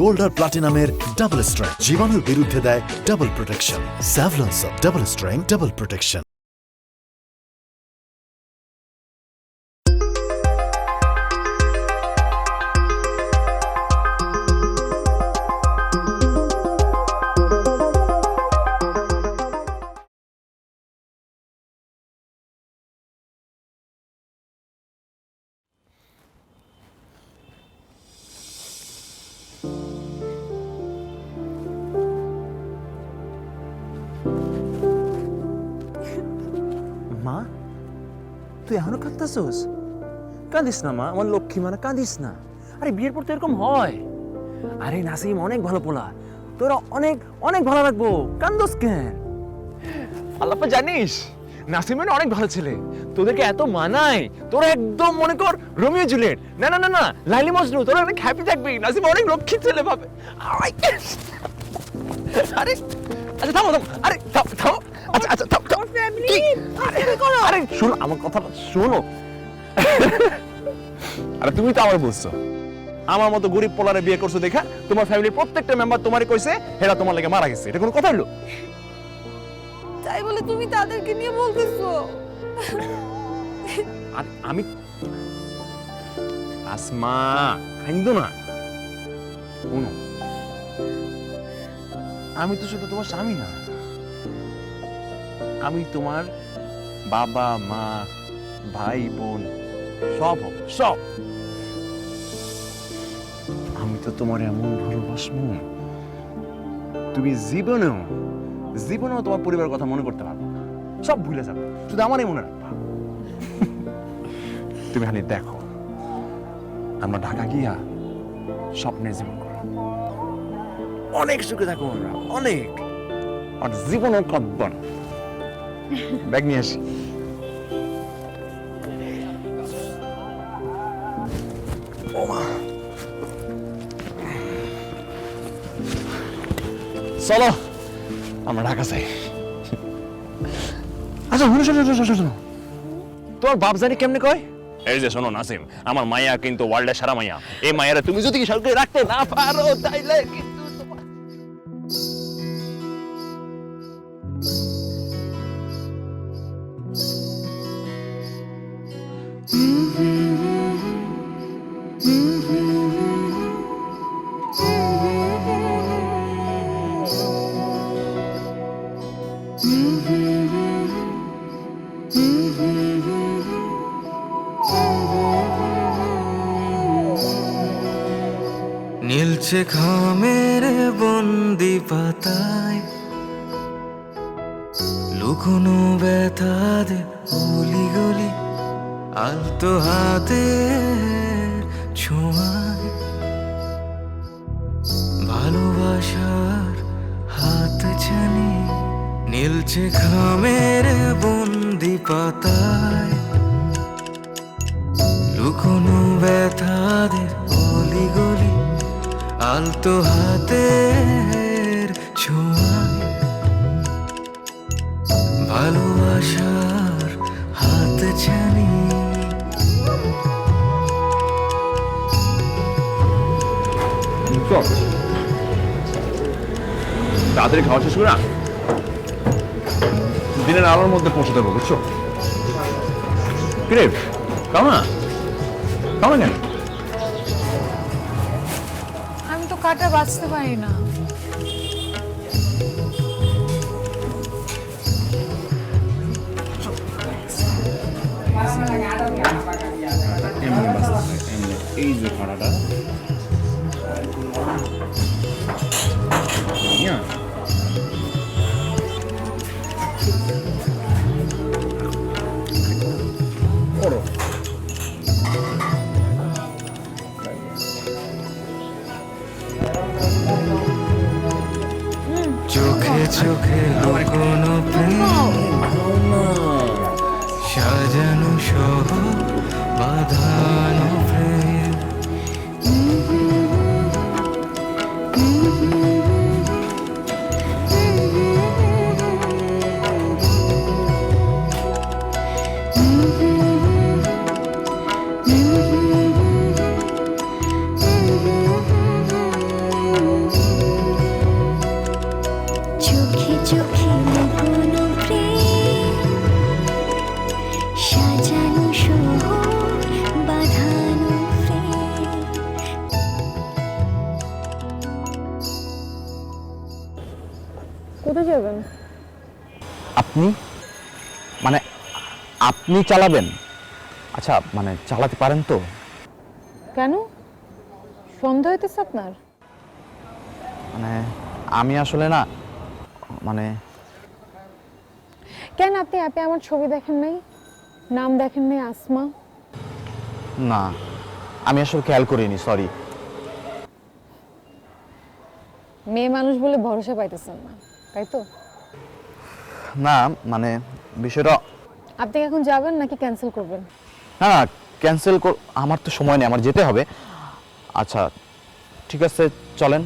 Gold আর প্লাটিনামের double স্ট্রেং জীবাণুর বিরুদ্ধে দেয় ডাবল প্রোটেকশন। স্যাভলন সব ডাবল স্ট্রেং ডাবল প্রোটেকশন। মা, তুই এখনো কাঁদতেছস? কাঁদিস না মা, আমার লক্ষ্মী মানে কাঁদিস না। আরে বিয়ের পর তো এরকম হয়। আরে নাসিম অনেক ভালো পোলা, তোরা অনেক অনেক ভালো লাগবো, কান্দোস কেন? আল্লাপা জানিস নাসিম মানে অনেক ভালো ছেলে, তোদেরকে এত মানায়, তোরা একদম মনে কর রোমিও জুলিয়েট। না না না না, লাইলি মজনু, তোরা অনেক হ্যাপি থাকবি। নাসিম অনেক লক্ষ্মী ছেলে ভাবে। আরে আচ্ছা থামো থামো, আরে থামো, আচ্ছা আচ্ছা থামো। আরে শোনো আমার কথাটা শোনো। আরে তুমি তো আমার বলছো আমার মতো গরিব পোলারে বিয়ে করছো দেখা তোমার ফ্যামিলির প্রত্যেকটা মেম্বার তোমারই কইছে হেরা তোমার লাগে মারা গেছে। এটা কোনো কথা হলো? তাই বলে তুমি তাদেরকে নিয়ে বলতেছো? আর আমি আসমা কাইন্দো না। শোনো, আমি তো শুধু তোমার স্বামী না, আমি তোমার বাবা মা ভাই বোন সব সব। আমি তো তোমার এমন ভালোবাসবো তুমি জীবনেও জীবনেও তোমার পরিবারের কথা মনে করতে পারবে না, সব ভুলে যাবে, শুধু আমারই মনে রাখবা। তুমি খালি দেখো আমরা ঢাকা গিয়া স্বপ্নের জীবন করো, অনেক সুখে থাকো আমরা, অনেক। আর জীবনের কাঁদব না। ব্যাগ নিয়ে আসি। চলো আমরা ঢাকা যাই। আচ্ছা শোনো শোনো শোনো শোনো, তোমার বাপ জানি কেমনে কয়? এই যে শোনো নাসিম, আমার মাইয়া কিন্তু ওয়ার্ল্ডের সারা মাইয়া। এই মাইয়ারা তুমি যদি সরকারি রাখতে না পারো তাইলে কিন্তু তোমার নীলচে খামের বন্দি পাতায় লুকোনো ব্যথাদের গলি গলি আলতো হাতের ছোঁয়ায় ভালোবাসার হাত ছানি। নীলচে খামের বন্দি পাতায় লুকোনো ব্যথাদের গলি গলি আলতো হাতের ছোঁয়ায় ভালোবাসার হাত ছানি। তাড়াতাড়ি খাওয়া শেষ করে না দিনের আলোর মধ্যে পৌঁছে দেবো, বুঝছো? কিরে খাও না, খাও না কেন? আমি তো কাটা বাঁচতে পারি না। এমনি বাঁচতে এমনি, এই যে খাড়াটা করো। চোখে চোখে লুকোনো প্রেম সাজানো সহ বাঁধানো প্রেম কোথায় যাবেন? আপনি মানে আপনি চালাবেন? আচ্ছা মানে চালাতে পারেন তো? কেন, সন্দেহ হইতেছে আপনার? মানে আমি আসলে না মানে কেন, আপনি অ্যাপে আমার ছবি দেখেন নাই? নাম দেখেন নাই আসমা? না আমি আসলে খেয়াল করিনি, সরি। মেয়ে মানুষ বলে ভরসা পাইতেছেন না, তাই তো? না মানে বিষয়টা আপনি কি এখন যাবেন নাকি ক্যান্সেল করবেন? না না ক্যান্সেল কর, আমার তো সময় নেই, আমার যেতে হবে। আচ্ছা ঠিক আছে চলেন।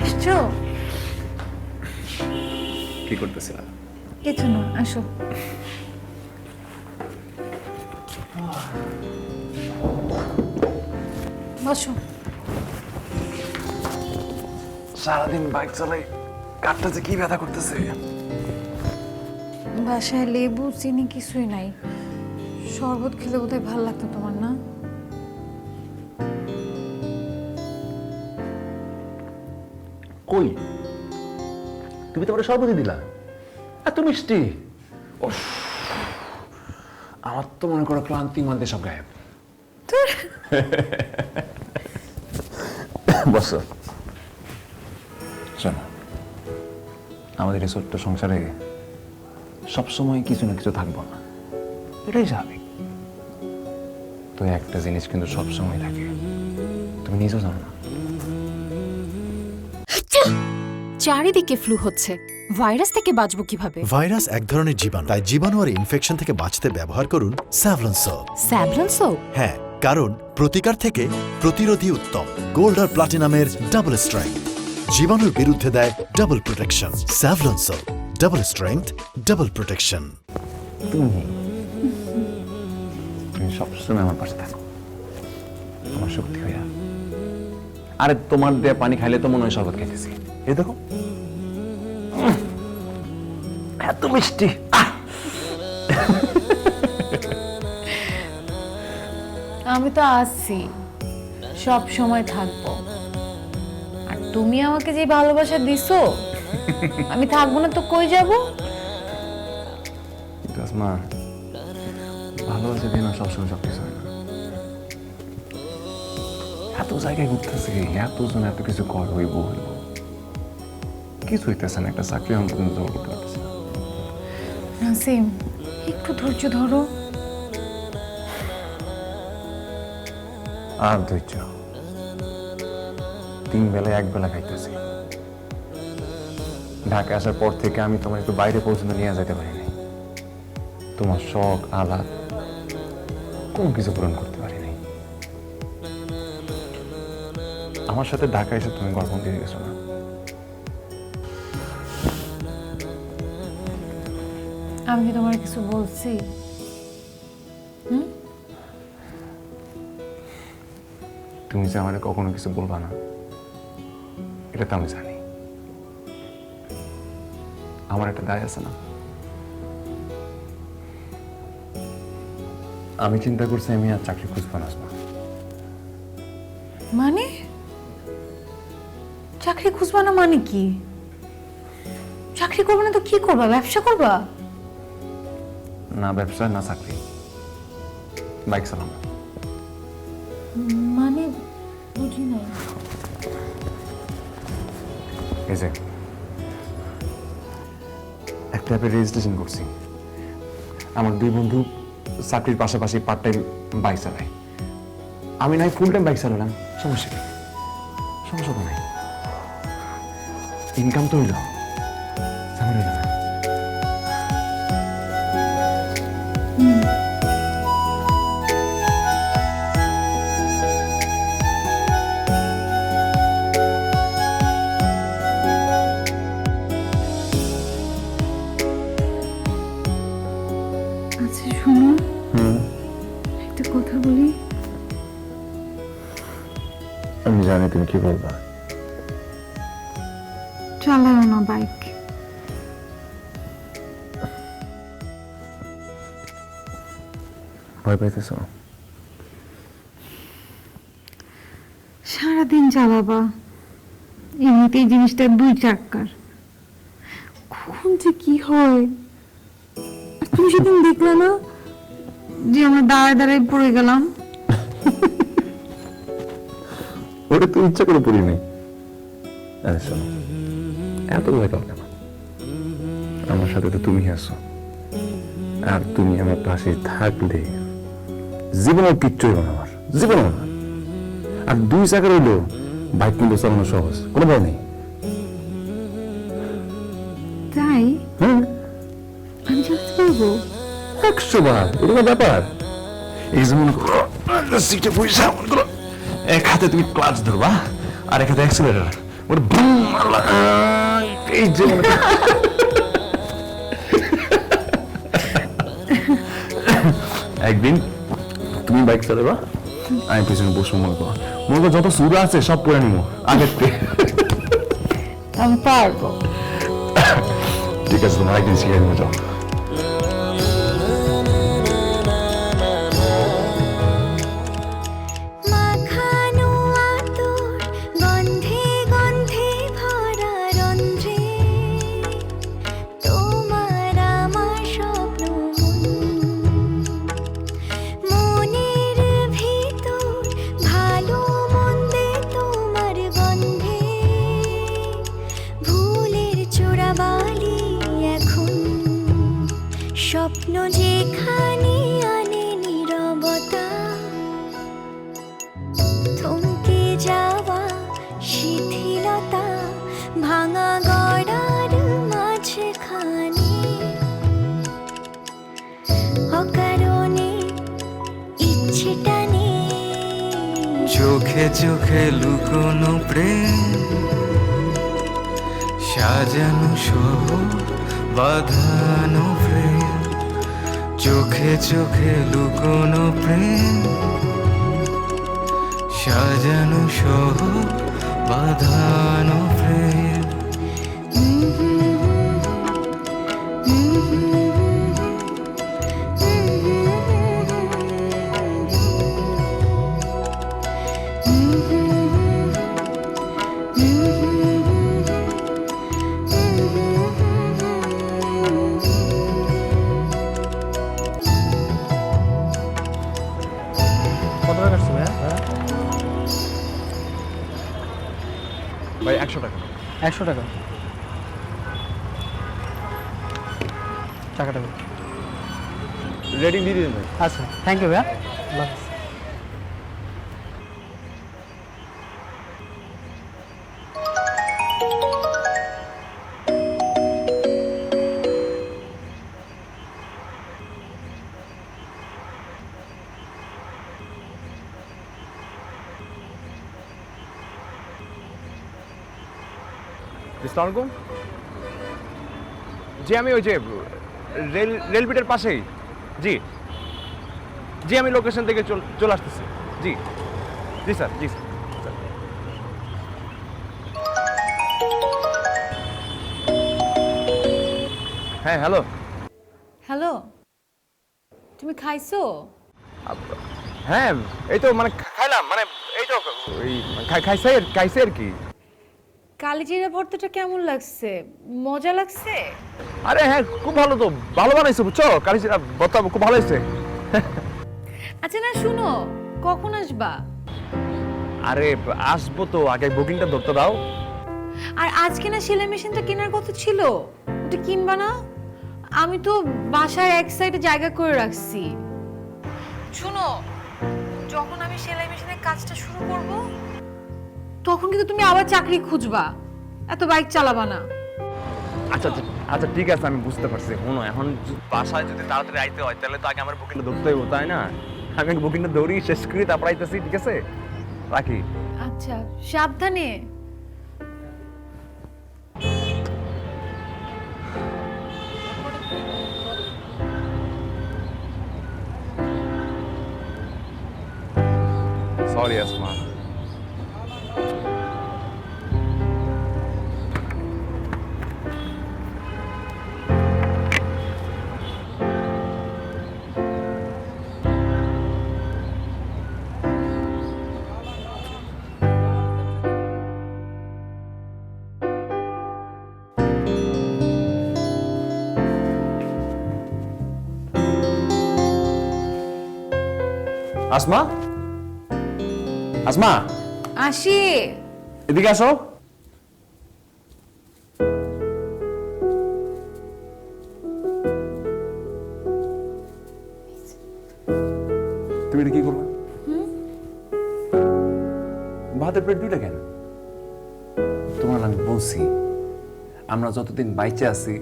আসছো? কি করতেছিলাম? কিছু না, আসো। বসো। সারাদিন বাইক চালাই, কাঠটা যে কি ব্যথা করতেছে। বাসায় লেবু চিনি কিছুই নাই, শরবত খেলে বোধহয় ভালো লাগতো তোমার, না? কই, তুমি তো আমার সর্বতি দিলা, এত মিষ্টি। উফ, আমার তো মনে করো ক্লান্তি মানতে সব গায়েব। বসো। শোনো, আমাদের এই ছোট্ট সংসারে সবসময় কিছু না কিছু থাকবো না, এটাই স্বাভাবিক। তো একটা জিনিস কিন্তু সবসময় থাকে, তুমি নিজেও জানো না। চারিদিকে ফ্লু হচ্ছে, ভাইরাস থেকে বাঁচবো কিভাবে? ভাইরাস এক ধরনের জীবাণু, তাই জীবাণু আর ইনফেকশন থেকে বাঁচতে ব্যবহার করুন স্যাভলন সোপ। Savlon soap? হ্যাঁ, কারণ প্রতিকার থেকে প্রতিরোধী উত্তম। গোল্ড আর প্লাটিনামের ডাবল স্ট্রেংথ জীবাণুর বিরুদ্ধে দেয় double protection. Savlon soap, double strength, double protection. তুমি সবসময় আমার পাশে থাকো, আমার শক্তি হইয়া। আরে তোমার দেয়া পানি খাইলে তো মনে হয় শরবত খাইতেছি। এই দেখো এত মিষ্টি। আমি তো আছি, সব সময় থাকবো। আর তুমি আমাকে যে ভালোবাসা দিছো, আমি থাকবো না তো কই যাব? মা, ভালোবাসা দিয়ে না সবসময় সব কিছু হয় না। এত জায়গায় ঘুরতেছে, এতজন এত কিছু কর হইব হইব, কিছু হইতেছে না। একটা চাকরি আমি পর্যন্ত জোগাড় করতে পারতেছি না। নাসিম, একটু ধৈর্য ধরো। আর ধৈর্য, 3 বেলা 1 বেলা খাইতেছি। ঢাকা আসার পর থেকে আমি তোমার একটু বাইরে পর্যন্ত নিয়ে যেতে পারিনি। তোমার শখ আহ্লাদ কোনো কিছু পূরণ করতে পারিনি। আমার সাথে ঢাকা এসে তুমি গর্ভবতী হয়ে গেছো না? আমি কি তোমার কিছু বলছি? তুমি যে আমার কখনো কিছু বলবা না, এটা তো আমি জানি। আমার একটা দায় আছে না? আমি চিন্তা করছি আমি আর চাকরি খুঁজবো না। মানে চাকরি খুঁজবা না মানে কি? চাকরি করবে না তো কি করবা? ব্যবসা করবা? না ব্যবসা না চাকরি, বাইক চালানো। মানে বুঝি নাই। এই যে ট্যাপের রেজিস্ট্রেশন করছি। আমার দুই বন্ধু চাকরির পাশাপাশি পার্ট টাইম বাইক চালায়। আমি নাই ফুল টাইম বাইক চালালাম, সমস্যা কি? সমস্যা তো নাই, ইনকাম তো হইল, ঝামেলা হইল না। আচ্ছা শোনো, একটা কথা বলি। আমি জানি তুমি কি বলবা। চালাও না বাইক। ভয় পাইতেছো? সারাদিন চালাবা, এমনিতেই জিনিসটা 2 চাক্কার, কখন যে কি হয়। আর তুমি সেদিন দেখলে না যে আমরা দাঁড়ায় দাঁড়ায় পড়ে গেলাম। ওটা তো ইচ্ছা করে পড়ি নাই। আরে শোনো, এত ভয় পাও কেন? আমার সাথে তো তুমি আছো, আর তুমি আমার পাশে থাকলে জীবনের কিচ্ছু হইব না, আমার জীবনও না। আর 2 চাকার হইলো বাইক কিন্তু চালানো সহজ, কোনো ভয় নেই। তাই হ্যাঁ, আমি চালাতে পারবো? 100 বার, এটা কোনো ব্যাপার? এই যেমন সিটে বসে এমন করো, এক হাতে তুমি ক্লাচ ধরবা আর এক হাতে অ্যাক্সিলারেটর, ওটা বুম মারলা, এই যে মনে করো। একদিন তুমি বাইক চালাবা, আমি পেছনে বসবো, মনে করো যত সুরা আছে সব পড়ে নিবো আগের থেকে। আমি পারবো। ঠিক আছে, তোমার একদিন শিখে নিবো, যাও। মাখানো আতর গন্ধে গন্ধে ভরা রন্ধ্রে তোমার আমার স্বপ্ন মনের ভিতর ভালো মন্দে তোমার গন্ধে ভুলের চোরাবালি এখন স্বপ্ন যেখানে আনে নীরবতা থমকে যাওয়া শিথিলতা ভাঙা গড়ার মাঝখানে অকারণে ইচ্ছেটা নেই চোখে চোখে লুকোনো প্রেম সাজানো শহর বাঁধানো প্রেম চোখে চোখে লুকোনো প্রেম সাজানো শহর বাঁধানো প্রেম কত টাকা আসছে ভাই? 100 টাকা। 100 টাকা টাকাটা দিন। রেটিং দিয়ে দিন ভাই। আচ্ছা, থ্যাংক ইউ ভাইয়া। আল্লাহ হাফেজ। আসসালামু আলাইকুম। জি আমি ওই যে রেলবিটের পাশেই। জি জি আমি লোকেশন থেকে চলে আসতেছি। জি জি স্যার, জি স্যার। হ্যাঁ হ্যালো। হ্যালো, তুমি খাইছো? হ্যাঁ এই তো মানে খাইলাম, মানে এই তো ওই খাইছে আর কি। কালিজিরা ভর্তাটা কেমন লাগছে? মজা লাগছে? আরে হ্যাঁ খুব ভালো, তো ভালো বানাইছো বুঝছো, কালিজিরা ভর্তা খুব ভালো হয়েছে। আচ্ছা না, শুনো, কখন আসবা? আরে আসবো তো, আগে বুকিংটা ধরতে দাও। আর আজকে না সেলাই মেশিনটা কেনার কথা ছিল, ওটা কিনবা না? আমি তো বাসার এক সাইডে জায়গা করে রাখছি। শোনো, যখন আমি সেলাই মেশিনের কাজটা শুরু করব তখন কিন্তু তুমি আবার চাকরি খুঁজবা, এত বাইক চালাবা না। আচ্ছা আচ্ছা আচ্ছা ঠিক আছে, আমি বুঝতে পারছি। শোনো, এখন বাসায় যদি তাড়াতাড়ি আইতে হয় তাহলে তো আগে আমার বুকিংটা ধরতে হইব, তাই না? আমি বুকিংটা ধরি, শেষ করি, তারপর আইতেছি। ঠিক আছে, রাখি। আচ্ছা, সাবধানে। সরি আসমা। আসমা, আসমা, আসি। এদিকে আসো। তুমি এটা কি করলা? ভাতের প্লেট দুইটা কেন? তোমার আমি বলছি আমরা যতদিন বাইচে আছি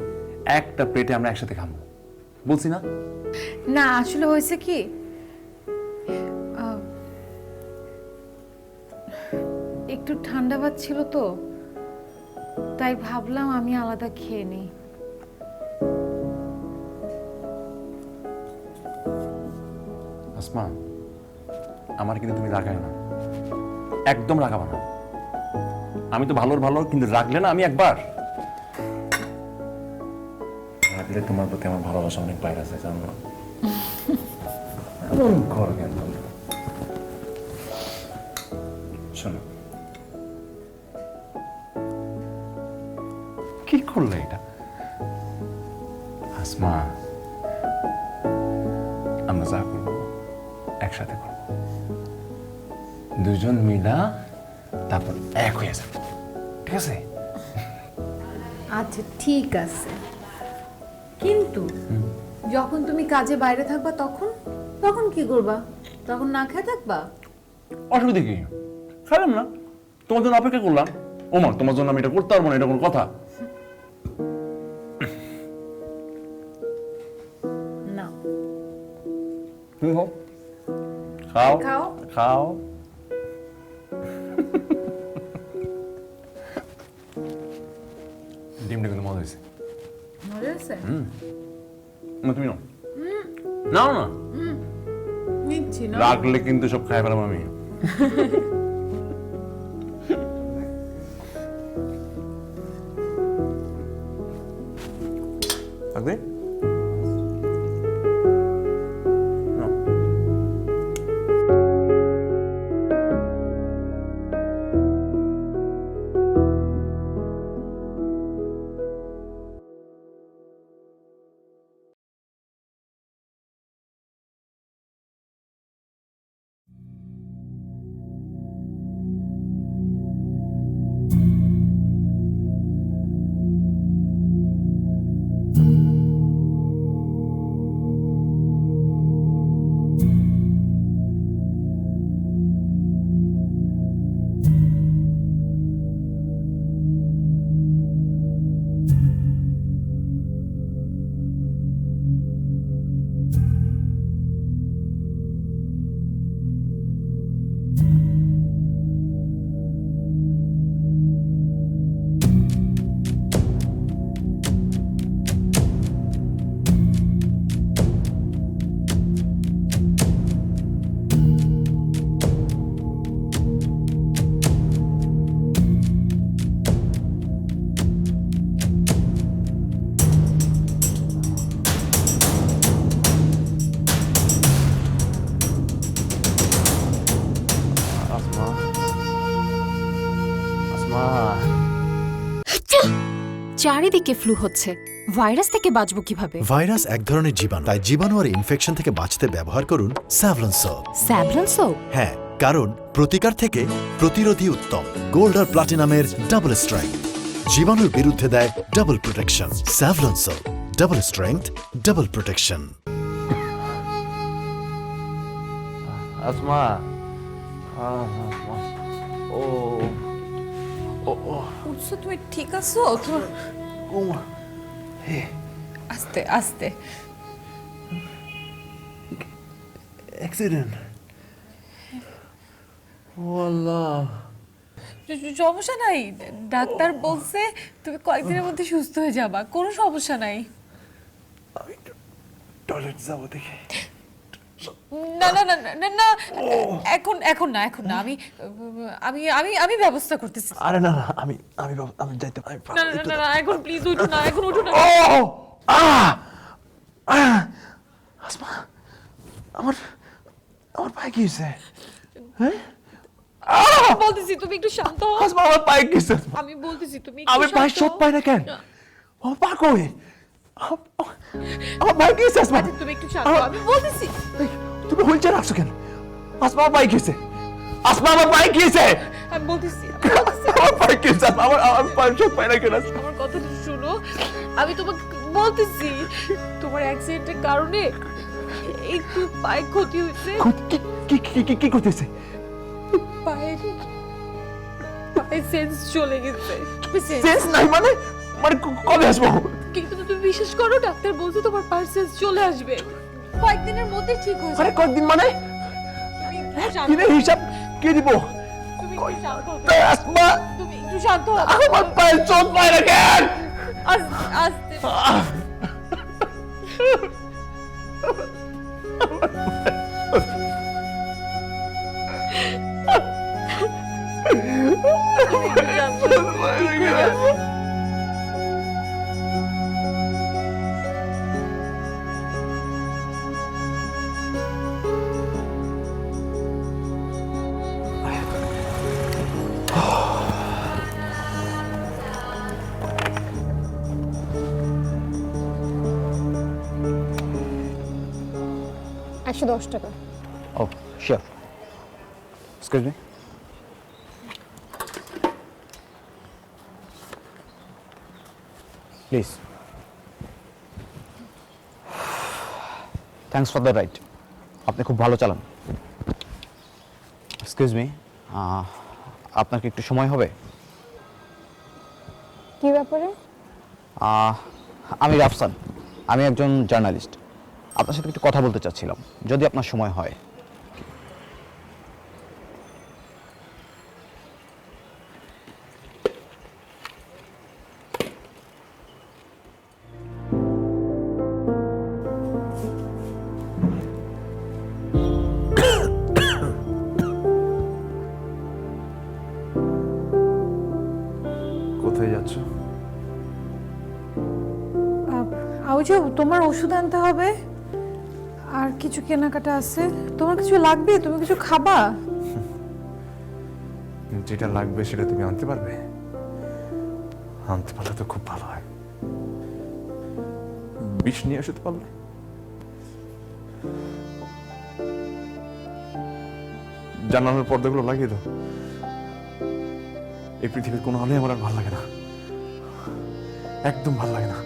একটা প্লেটে আমরা একসাথে খাবো, বলছি না? না, আসলে হয়েছে কি, একটু ঠান্ডা পাচ্ছিল তো, তাই ভাবলাম আমি আলাদা খেয়ে নিই। আসমা, আমার কিন্তু তুমি রাখায় না, একদম রাখাবা না। আমি তো ভালোর ভালো, কিন্তু রাখলে না আমি একবার রাখলে তোমার প্রতি আমার ভালোবাসা অনেক বাইরে আছে, জানো না? এমন করো কেন তোমরা? শোনো, কি করলে এটা? আসমা, আমরা যা করবো একসাথে করবো, দুজন মিলা, তারপর এক হয়ে যাবে, ঠিক আছে? আচ্ছা ঠিক আছে, কিন্তু যখন তুমি কাজে বাইরে থাকবা তখন তখন কি করবা? তখন না খেয়ে থাকবা? অসুবিধা কি? খাইলাম না, তোমার জন্য অপেক্ষা করলাম। ওমা, তোমার জন্য আমি এটা করতে পারবো না, এটা কোনো কথা? না, তুমি হোক, খাও খাও। খাও। ডিমটা কিন্তু মজা হয়েছে। মজা আছে? না, তুমি নাও। নাও না, নিচ্ছি না। রাখলে কিন্তু সব খাই ফেলাম আমি। থাকবে? নাও। চারিদিকে ফ্লু হচ্ছে, ভাইরাস থেকে বাঁচবো কিভাবে? ভাইরাস এক ধরনের জীবাণু, তাই জীবাণু আর ইনফেকশন থেকে বাঁচতে ব্যবহার করুন স্যাভলন সোপ। Savlon soap? হ্যাঁ, কারণ প্রতিকার থেকে প্রতিরোধী উত্তম। গোল্ড আর প্লাটিনামের ডাবল স্ট্রেংথ জীবাণুর বিরুদ্ধে দেয় double protection. Savlon soap, double strength, double protection. Asma ও উঠছো, তুমি ঠিক আছো? আস্তে আস্তে। অ্যাক্সিডেন্ট ওয়াল্লাহ সমস্যা নাই, ডাক্তার বলছে তুমি কয়েকদিনের মধ্যে সুস্থ হয়ে যাবা, কোনো সমস্যা নাই। আমি টয়লেট যাবো দেখে না না না না না, এখন এখন না, এখন না, আমি আমি আমি আমি ব্যবস্থা করতেছি। আরে না না আমি আমি আমি যাইতে আমি না না না না, এখন প্লিজ উঠো না, এখন উঠো না। ও আসমা আমার আমার পায়ে কি হয়েছে বলতেছি তুমি একটু শান্ত হও। আসমা আমার পায়ে কি হয়েছে আমি বলতেছি তুমি আমি পায়ে সব পাই না কেন আমার পা কই আমার পায়ে কি হয়েছে আসমা তুমি একটু শান্ত হও, আমি বলতেছি। তুমি হুইলচেয়ার রাখছো কেন আসমা আমার পায়ে কি হয়েছে আসমা আমার পায়ে কি হয়েছে আমি বলতেছি আমার পায়ে কি হয়েছে আমার আমার পায়ে সব পাই না কেন আমার কথাটা শুনো, আমি তোমাকে বলতেছি তোমার অ্যাক্সিডেন্টের কারণে একটু পায়ে ক্ষতি হয়েছে। কি কি কি কি করতেছে পায়ে পায়ে সেন্স চলে গেছে। সেন্স নাই মানে মানে কবে আসবো কিন্তু তুমি বিশ্বাস করো, ডাক্তার বলছে তোমার পায়ের সেন্স চলে আসবে কয়েকদিনের মধ্যে, ঠিক হয়ে আরে যাবে। কয়েকদিন মানে তুমি একটু শান্ত দিনের হিসাব কে দিব তুমি একটু শান্ত হও। আসমা তুমি একটু শান্ত হও। আমার পায়ে চোট পায় না কেন আস্তে আস্তে। $110 ও sure excuse me please thanks for the ride আপনি খুব ভালো চালান এক্সকিউজ মি আপনার কি একটু সময় হবে কি ব্যাপারে? আমি রাফসান আমি একজন জার্নালিস্ট আপনার সাথে একটু কথা বলতে চাচ্ছিলাম যদি আপনার সময় হয় কোথায় যাচ্ছ আউজা, তোমার ওষুধ আনতে হবে, আর কিছু কেনাকাটা আছে। তোমার কিছু লাগবে? তুমি কিছু খাবা? যেটা লাগবে সেটা তুমি আনতে পারবে আনতে পারলে তো খুব ভালো হয় বিষ নিয়ে আসতে পারলে জানালার পর্দাগুলো লাগিয়ে দাও এই পৃথিবীর কোনো আলোই আমার আর ভালো লাগে না একদম ভালো লাগে না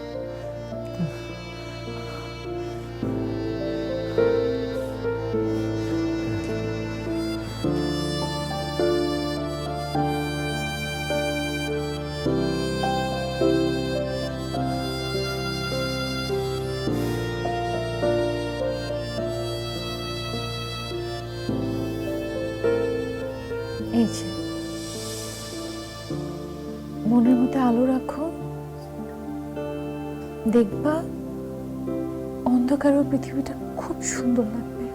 এই যে মনের মধ্যে আলো রাখো, দেখবা অন্ধকারের পৃথিবীটা খুব সুন্দর লাগবে।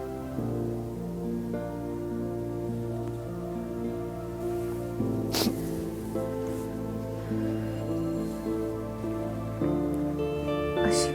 আসি।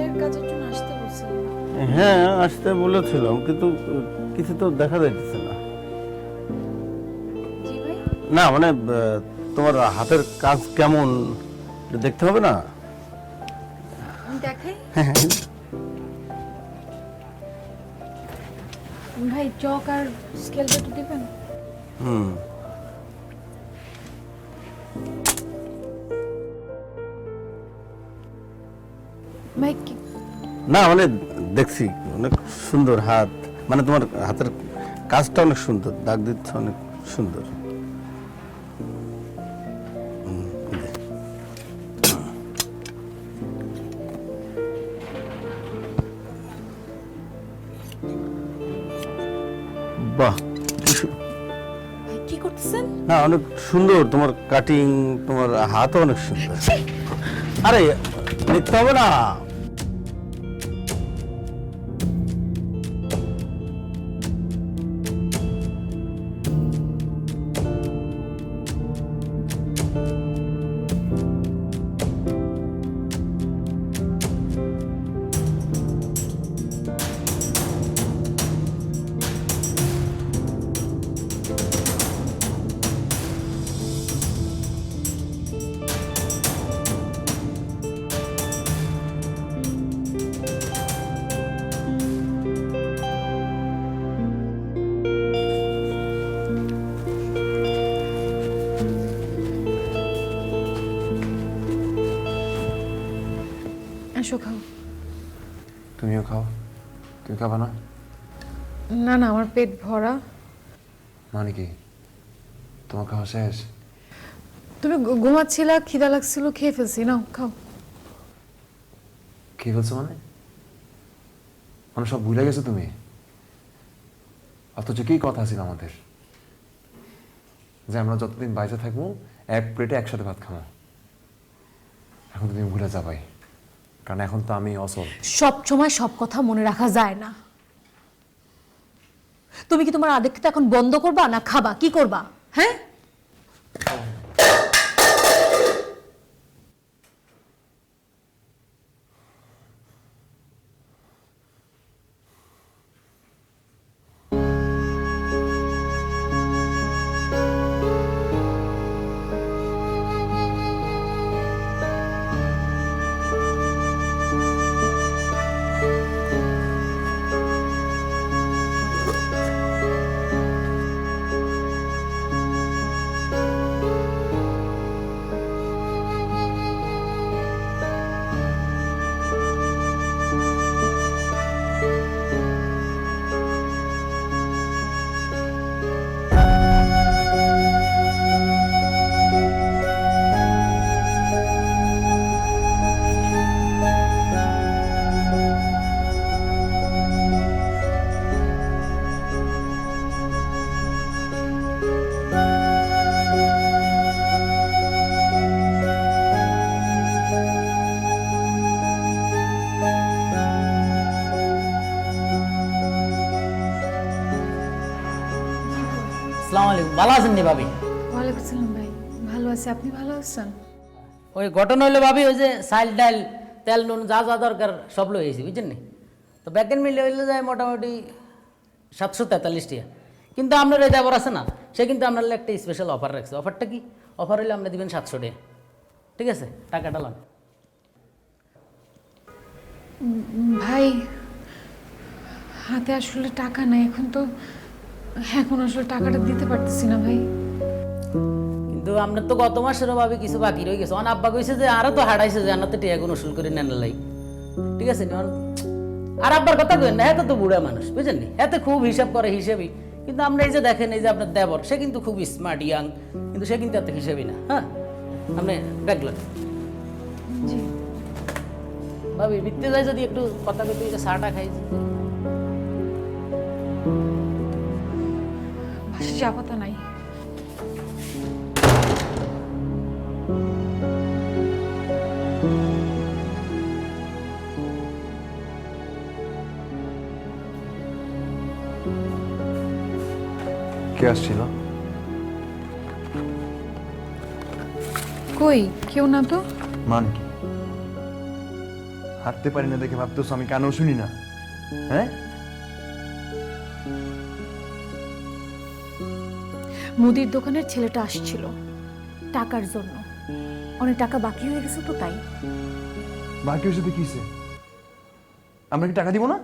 স্কেলের কাজের জন্য আসতে বলছিলাম। হ্যাঁ আসতে বলেছিলাম, কিন্তু কিছু তো দেখা যাইতেছে না। জি ভাই। না মানে তোমার হাতের কাজ কেমন এটা দেখতে হবে না? দেখাই ভাই, চক আর স্কেলটা একটু দিবেন? হুম। ভাই না মানে দেখছি অনেক সুন্দর হাত, মানে তোমার হাতের কাজটা অনেক সুন্দর, দাগ দিচ্ছে অনেক সুন্দর। এই যে। বাহ, ভাই কি করতেছেন? না অনেক সুন্দর তোমার কাটিং, তোমার হাতও অনেক সুন্দর। আরে দেখতে হবে না। আসো খাও। তুমিও খাও। তুমি খাবা না? না না, আমার পেট ভরা। মানে কি, তোমার খাওয়া শেষ? তুমি ঘুমাচ্ছিলা, খিদা লাগছিল, খেয়ে ফেলছি। নাও খাও। কি বলছো মানে? মানে সব ভুলে গেছো তুমি? অথচ কি কথা ছিল আমাদের যে আমরা যতদিন বাইরে থাকবো এক প্লেটে একসাথে ভাত খাবো। এখন তুমি ভুলে যাবাই, কারণ এখন তো আমি অসল। সব সময় সব কথা মনে রাখা যায় না। তুমি কি তোমার আবেগটা এখন বন্ধ করবা না খাবা? কি করবা? হ্যাঁ, আসসালামু আলাইকুম, ভালো আছেন নি ভাবি? ওয়ালাইকুম আসসালাম ভাই, ভালো আছি। আপনি ভালো আছেন? ওই ঘটনা হলো ভাবি, ওই যে চাল ডাল তেল নুন যা যা দরকার সব লই এসেছি, বুঝছেন নি? তো ব্যাগের মিলে হইলে যায় মোটামুটি 743 টাকা। কিন্তু আপনার এই দেবর আছে না, সে কিন্তু আপনার একটা স্পেশাল অফার রাখছে। অফারটা কি? অফার হইলে আপনি দিবেন 700 টাকা। ঠিক আছে, টাকাটা লন। ভাই হাতে আসলে টাকা নাই, এখন আসলে টাকাটা দিতে পারতেছি না ভাই। কিন্তু আপনার তো গত মাসেরও ভাবি কিছু বাকি রয়ে গেছে। অন আব্বা কইছে যে আরো তো হারাইছে যে আনাতে টিয়া গুণ উসুল করে নেন লাই। ঠিক আছে নি? আর আব্বার কথা কইেন না, এত তো বুড়া মানুষ, বুঝছেন নি? এতে খুব হিসাব করে, হিসেবই। কিন্তু আমরা এই যে দেখেন, এই যে আপনার দেবর, সে কিন্তু খুব স্মার্ট ইয়াং, কিন্তু সে কিন্তু এত হিসেবই না। হ্যাঁ, আপনি ব্যাগ লন। ভাবি বিত্তে যায় যদি একটু কথা কইতে, চাটা খাই। বাসে চা পাতা নাই। কে আসছিল? কই, কেউ না তো। মান কি? হাঁটতে পারি না দেখে ভাবতেছ আমি কানেও শুনি না? হ্যাঁ, মুদির দোকানের ছেলেটা আসছিল টাকার জন্য, অনেক টাকা বাকি হয়ে গেছে তো তাই। বাকি হয়েছে তো কিসে? আমরা কি টাকা দিব না?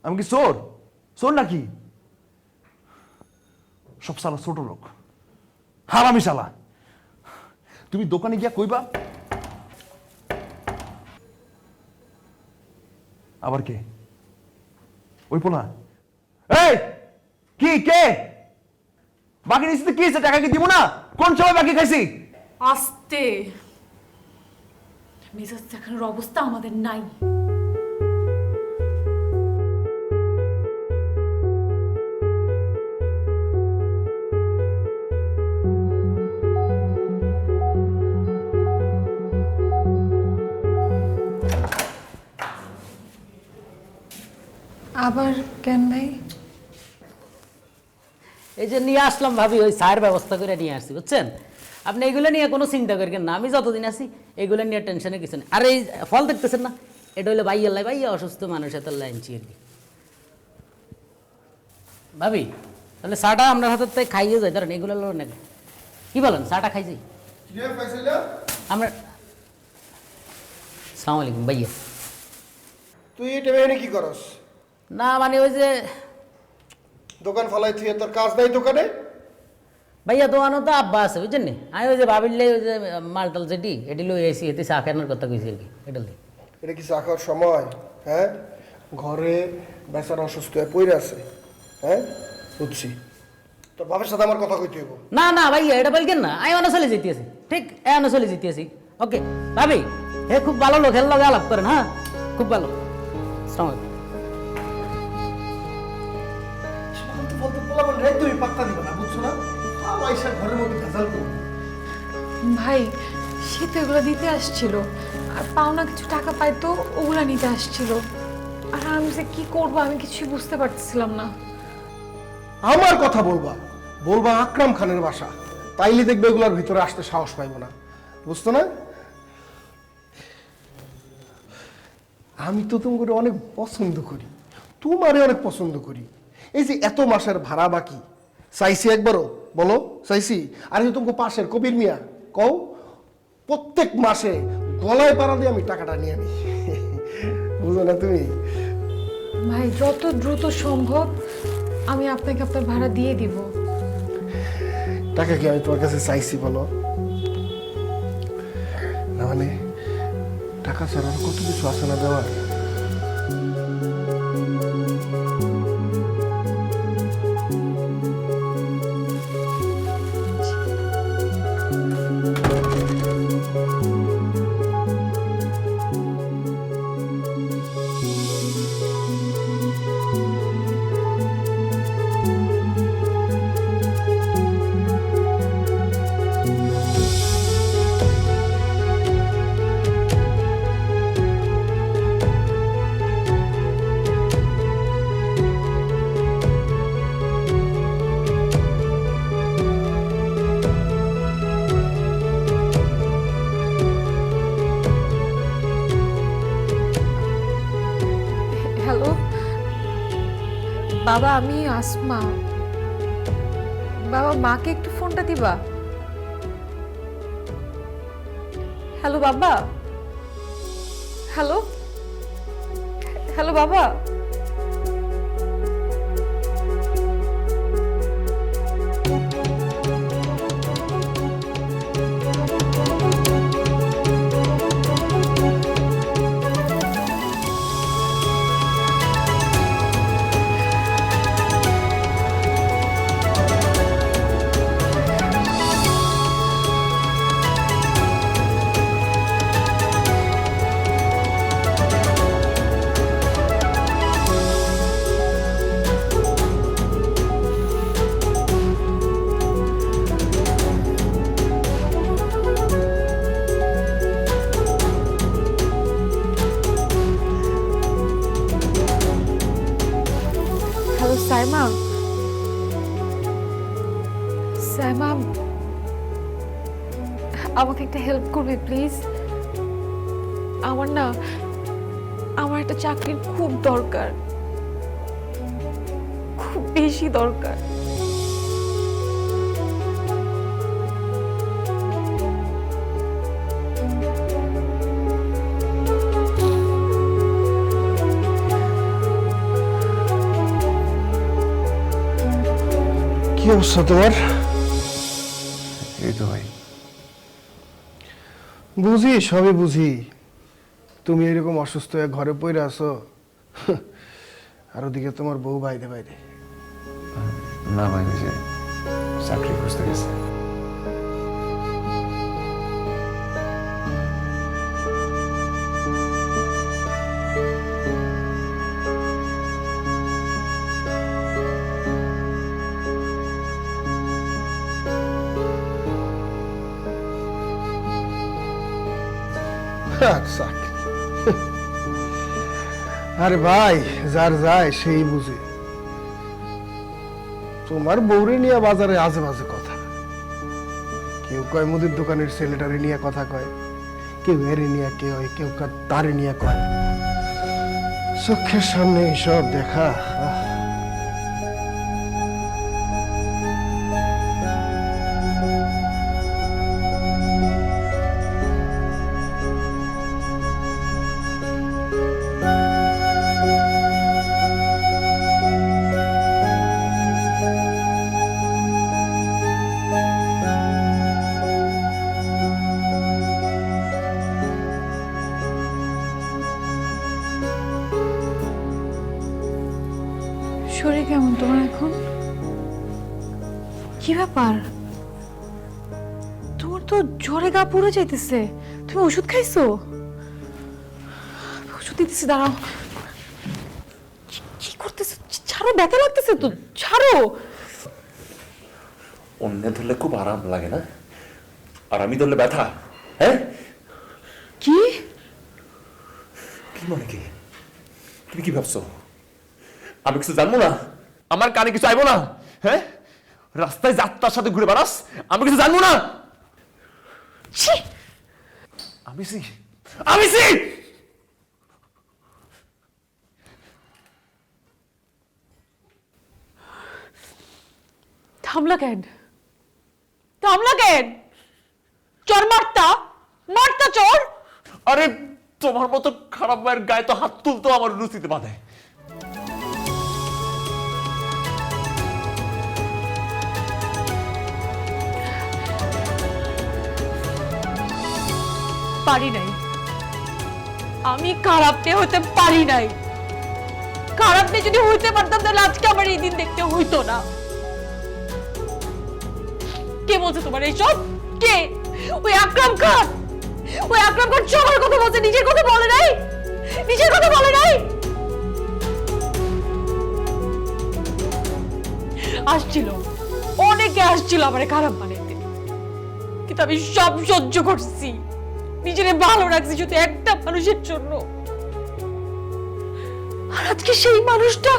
আমি কি চোর? চোর নাকি? সব শালা ছোট লোক, হারামি শালা। তুমি দোকানে গিয়া কইবা আবার কে? ওই পোলা? এই কি কে বাকি নিচ্ছে তো কি হয়েছে? টাকা কি দিব না? কোন সময় বাকি খাইছি? আস্তে, মেজাজ দেখানোর অবস্থা আমাদের নাই। আবার কেন ভাই? এই যে নিয়ে আসলাম ভাবি, ওই চায়ের ব্যবস্থা করে নিয়ে আসছি, বুঝছেন? আপনি এগুলো নিয়ে কোনো চিন্তা করেন না, আমি যতদিন আছি এগুলো নিয়ে টেনশনের কিছু নেই। আর এই ফল দেখতেছেন না, এটা হইলো বাইয়াল্লাই, বাইয়া অসুস্থ মানুষের তার লাইনছি আর কি। ভাবি তাহলে চাটা আপনার হাতের থেকে খাইয়ে যায়, ধরেন এগুলো লো নাকি কি বলেন? চাটা খাই যাই আমরা। সালাম আলাইকুম ভাইয়া। তুই এটা মেয়ে কি করস? না মানে ওই যে দোকান ফালাই তুই, তোর কাজ নাই দোকানে? ভাইয়া দোকানও তো আব্বা আছে, বুঝছেন নি? আমি ওই যে ভাবিলে ওই যে মালটাল যেটি এটি লই এসি, এতে চা খানোর কথা কইছি আর কি। এটা এটা কি চা খাওয়ার সময়? হ্যাঁ, ঘরে বেচারা অসুস্থ হয়ে পড়ে আছে। হ্যাঁ বুঝছি, তোর বাপের সাথে আমার কথা কইতে হইব। না না ভাইয়া এটা বলকেন না, আমি অন্য চলে যেতেছি, ঠিক এনে চলে যেতেছি। ওকে ভাবি, হে খুব ভালো লোক, হের লগে আলাপ করেন। হ্যাঁ খুব ভালো। আসসালামু আলাইকুম। তুমি পাত্তা দিবে না, বুঝছো না? পয়সা ঘরের মধ্যে ভেজাল করবো। ভাই সে তো এগুলো দিতে আসছিল, আর পাওনা কিছু টাকা পাইতো ওগুলা নিতে আসছিল। আর আমি যে কি করবো আমি কিছুই বুঝতে পারতেছিলাম না। আমার কথা বলবা, বলবা আকরাম খানের বাসা, তাইলে দেখবে এগুলোর ভিতরে আসতে সাহস পাইব না, বুঝতো না? আমি তো তোমাকে অনেক পছন্দ করি, তোমারে অনেক পছন্দ করি। এই যে এত মাসের ভাড়া বাকি চাইছি, একবারও বলো চাইছি? আর এই তোমাকে পাশের কবির মিয়া কও প্রত্যেক মাসে গলায় পাড়া দিয়ে আমি টাকাটা নিয়ে নিই। বুঝো না তুমি? ভাই যত দ্রুত সম্ভব আমি আপনাকে আপনার ভাড়া দিয়ে দিব। টাকা কি আমি তোমার কাছে চাইছি বলো? না মানে টাকা ছাড়া আর কত কিছু আছে না দেওয়ার। হ্যালো বাবা, আমি আসমা। বাবা মাকে একটু ফোনটা দিবা। হ্যালো বাবা, হ্যালো হ্যালো বাবা। হ্যালো সাইমা, সাইমা আমাকে একটা হেল্প করবে প্লিজ? আমার না আমার একটা চাকরির খুব দরকার, খুব বেশি দরকার। কি অবস্থা তোমার? এই তো ভাই। বুঝি, সবই বুঝি। তুমি এরকম অসুস্থ হয়ে ঘরে পড়ে আছো, আর ওদিকে তোমার বউ বাইরে বাইরে। না ভাই, যে চাকরি খুঁজতে গেছে। আরে ভাই, যার যায় সেই বুঝে। তোমার বউরে নিয়ে বাজারে আজে বাজে কথা, কেউ কয় মুদির দোকানের ছেলেটারে নিয়ে কথা কয়, কেউ এরে নিয়ে কেউ তারে নিয়ে কয়। চোখের সামনে সব দেখা, শরীর কেমন তোমার এখন? কি ব্যাপার? তোমার তো জ্বরে গা পুড়ে যাইতেছে। তুমি ওষুধ খাইছো? ওষুধ দিতেছি, দাঁড়াও। কি করতেছো? ছাড়ো, ব্যথা লাগতেছে তো, ছাড়ো। অন্য ধরলে খুব আরাম লাগে না, আর আমি ধরলে ব্যথা। হ্যাঁ, কি কি মানে কি? তুমি কি ভাবছো আমি কিছু জানবো না? আমার কানে কিছু আইবো না? হ্যাঁ, রাস্তায় যাত্রার সাথে ঘুরে বেড়াস, আমি কিছু জানবো না? আমি থামলা কেন? থামলা কেন? চোর মারতা, মারতা চোর। আরে তোমার মতো খারাপ মায়ের গায়ে তো হাত তুলতো আমার রুচিতে বাঁধে। পারি নাই, আমি খারাপ মেয়ে হতে পারি নাই। খারাপ মেয়ে যদি হইতে পারতাম তাহলে আজকে আমার এই দিন দেখতে হইতো না। কে বলছে তোমার এইসব? কে? ওই আকরাম খান। ওই আকরাম খান সবার কথা বলছে, নিজের কথা বলে নাই। নিজের কথা বলে নাই। আসছিল, অনেকে আসছিল আমারে খারাপ বানাইতে, কিন্তু আমি সব সহ্য করছি। নিজেরে ভালো রাখছি শুধু একটা মানুষের জন্য। আর আজকে সেই মানুষটা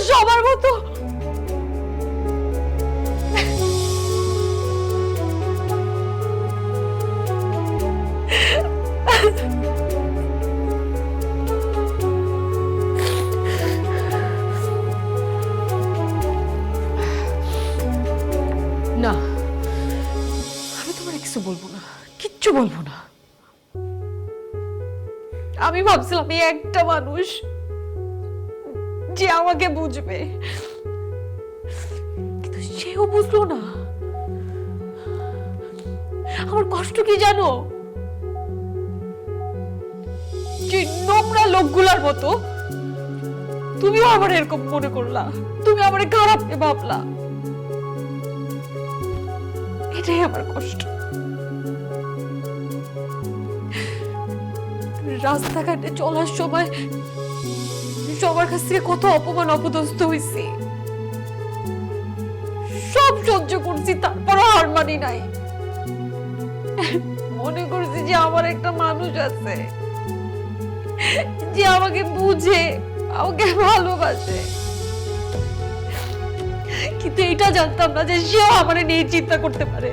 সবার মতো না। আমি তোমার কিছু বলবো না, কিচ্ছু বলবো না। আমি ভাবছিলাম এই একটা মানুষ যে আমাকে বুঝবে, কিন্তু সেও বুঝলো না। আমার কষ্ট কি জানো? যে নোংরা লোকগুলার মতো তুমিও আমার এরকম মনে করলা, তুমি আমার খারাপ ভাবলা। এটাই আমার কষ্ট। রাস্তাঘাটে চলার সময় সবার কাছ থেকে কত অপমান অপদস্থ হয়েছি, সব সহ্য করছি, তারপরও হার মানি নাই। মনে করছি যে আমার একটা মানুষ আছে যে আমাকে বুঝে, আমাকে ভালোবাসে, কিন্তু এটা জানতাম না যে সেও আমার নিয়ে চিন্তা করতে পারে।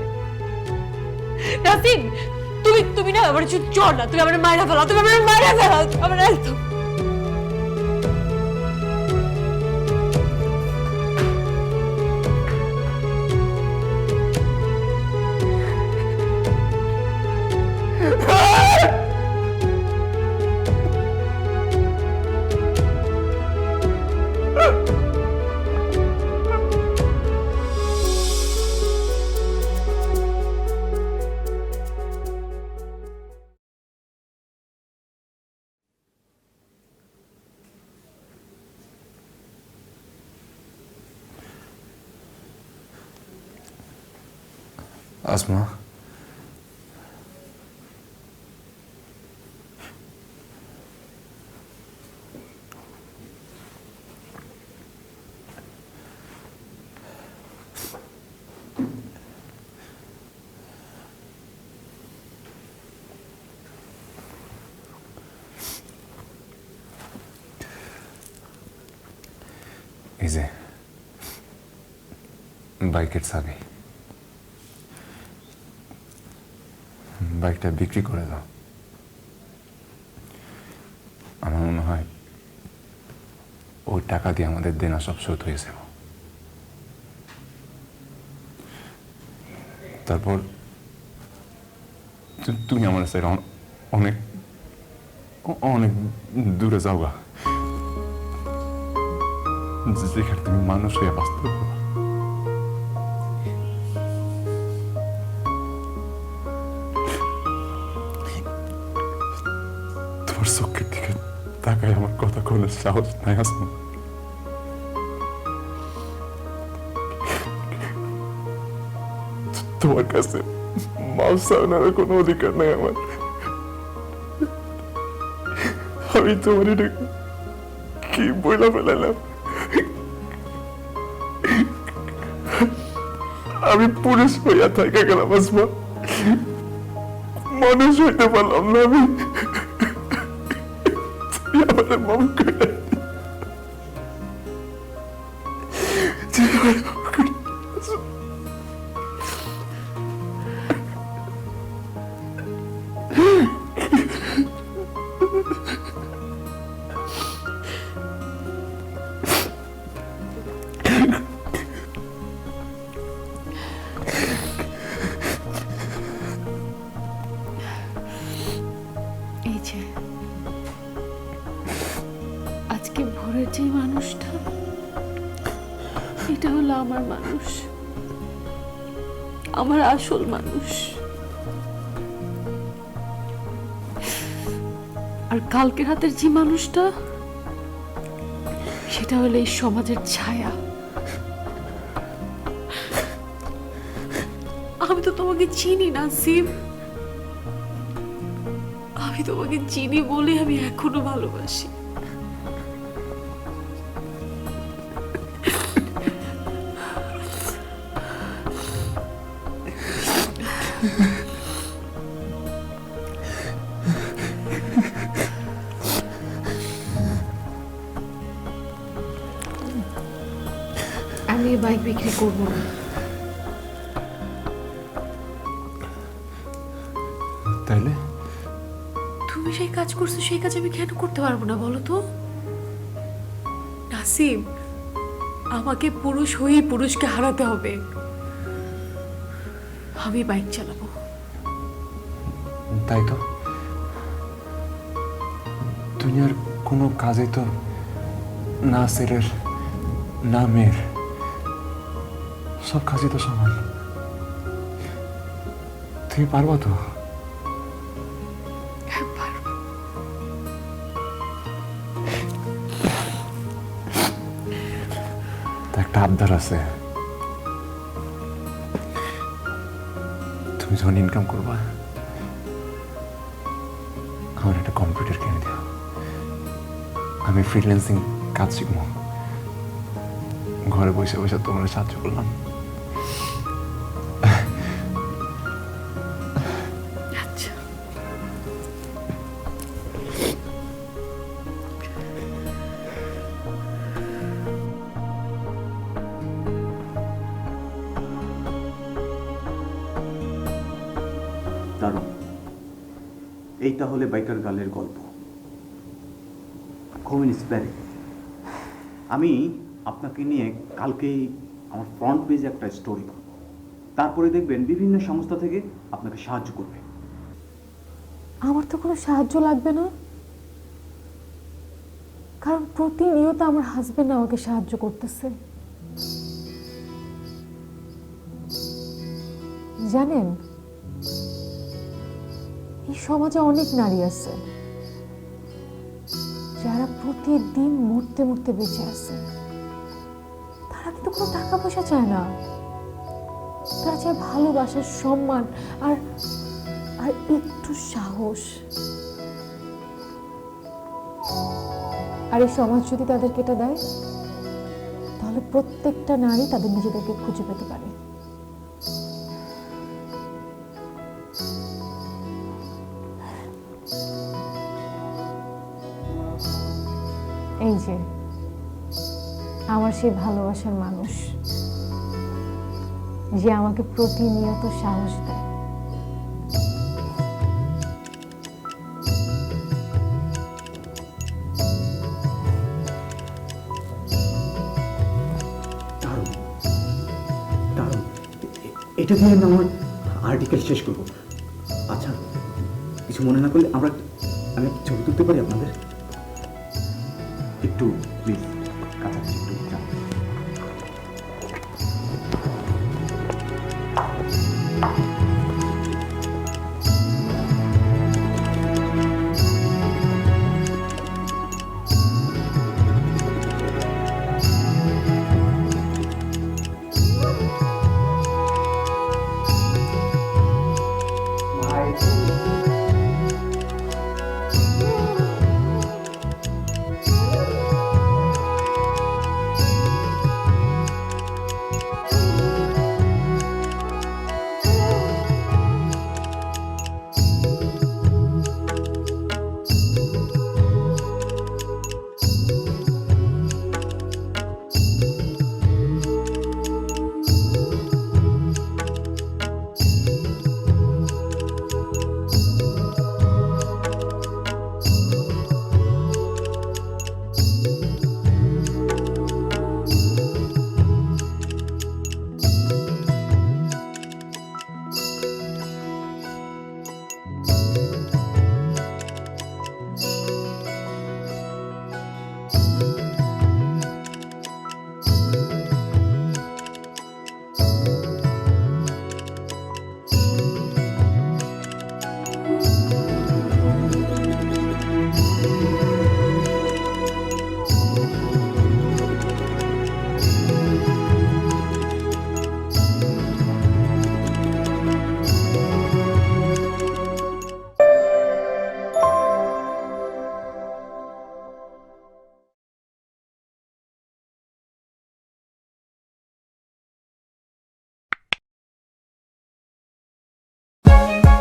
নাসিম, তুমি না আমার চোর না, তুমি আমার মায়েরা ফেলাও, তুমি আমার মায়েরা ফেলাও, আমার একদম আসমা, এই যে বাইকের চাবি, বাইকটা বিক্রি করে দাও। আমার মনে হয় ওই টাকা দিয়ে আমাদের দেনা সব শোধ হয়ে যাবে। তারপর তুমি আমার সাথে অনেক অনেক দূরে যাওগা, যেখানে তুমি মানুষ হয়ে বাঁচতে পারবা। তোমার চোখের দিকে তাকাই আমার কথা কোনো সাহস নাই আসমা। তোমার কাছে মাফ চাওয়ার কোনো অধিকার নাই আমার। আমি তোমার এটা কি বইলা ফেলালাম। আমি পুরুষ হইয়া থাকা গেলাম আসমা, মানুষ হইতে পারলাম না। আমি আমাদের মাফ করে এই যে আজকে ভোরের যে মানুষটা, এটা হলো আমার মানুষ, আমার আসল মানুষ। আর কালকের হাতের যে মানুষটা, সেটা হলো এই সমাজের ছায়া। আমি তো তোমাকে চিনি না শিব, আমি তোমাকে চিনি বলে আমি এখনো ভালোবাসি। আমি এই বাইক বিক্রি করবো না। তাইলে তুমি সেই কাজ করছো, সেই কাজ আমি কেন করতে পারবো না বলো তো? নাসিম, আমাকে পুরুষ হয়ে পুরুষকে হারাতে হবে। আমি বাইক চালাবো। তাই তো, দুনিয়ার কোনো কাজে তো না ছেলের না মেয়ের, সব কাজই তো সমান। তুমি পারবা তো? একটা আবদার আছে, তুমি যখন ইনকাম করবা আমার একটা কম্পিউটার কিনে দিও। আমি ফ্রিল্যান্সিং কাজ শিখবো, ঘরে বসে বসে তোমার সাহায্য করলাম। আচ্ছা, দারুণ। এই তাহলে বাইকার গার্লের গল্প। খুব ইন্সপায়ারিং। আমি আপনাকে নিয়ে কালকেই আমার ফ্রন্ট পেজে একটা স্টোরি করব, তারপরে দেখবেন বিভিন্ন সংস্থা থেকে আপনাকে সাহায্য করবে। আমার তো কোনো সাহায্য লাগবে না, কারণ প্রতিনিয়ত আমার হাজবেন্ড আমাকে সাহায্য করতেছে। জানেন, এই সমাজে অনেক নারী আছে যারা প্রতিদিন মরতে মরতে বেঁচে আছে। তারা কিন্তু কোনো টাকা পয়সা চায় না, তারা চায় ভালোবাসা, সম্মান আর আর একটু সাহস। আর এই সমাজ যদি তাদেরকে এটা দেয়, তাহলে প্রত্যেকটা নারী তাদের নিজেদেরকে খুঁজে পেতে পারে। এই যে আমার সেই ভালোবাসার মানুষ, যে আমাকে প্রতিনিয়ত সাহস দেয়। এটা দিয়ে আমি আমার আর্টিকেল শেষ করব। আচ্ছা, কিছু মনে না করলে আমি একটা ছবি তুলতে পারি আপনাদের? একটু প্লিজ কাছাকাছি একটু যান।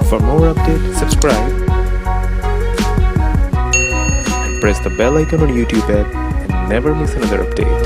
For more updates, subscribe and press the bell icon on YouTube app and never miss another update.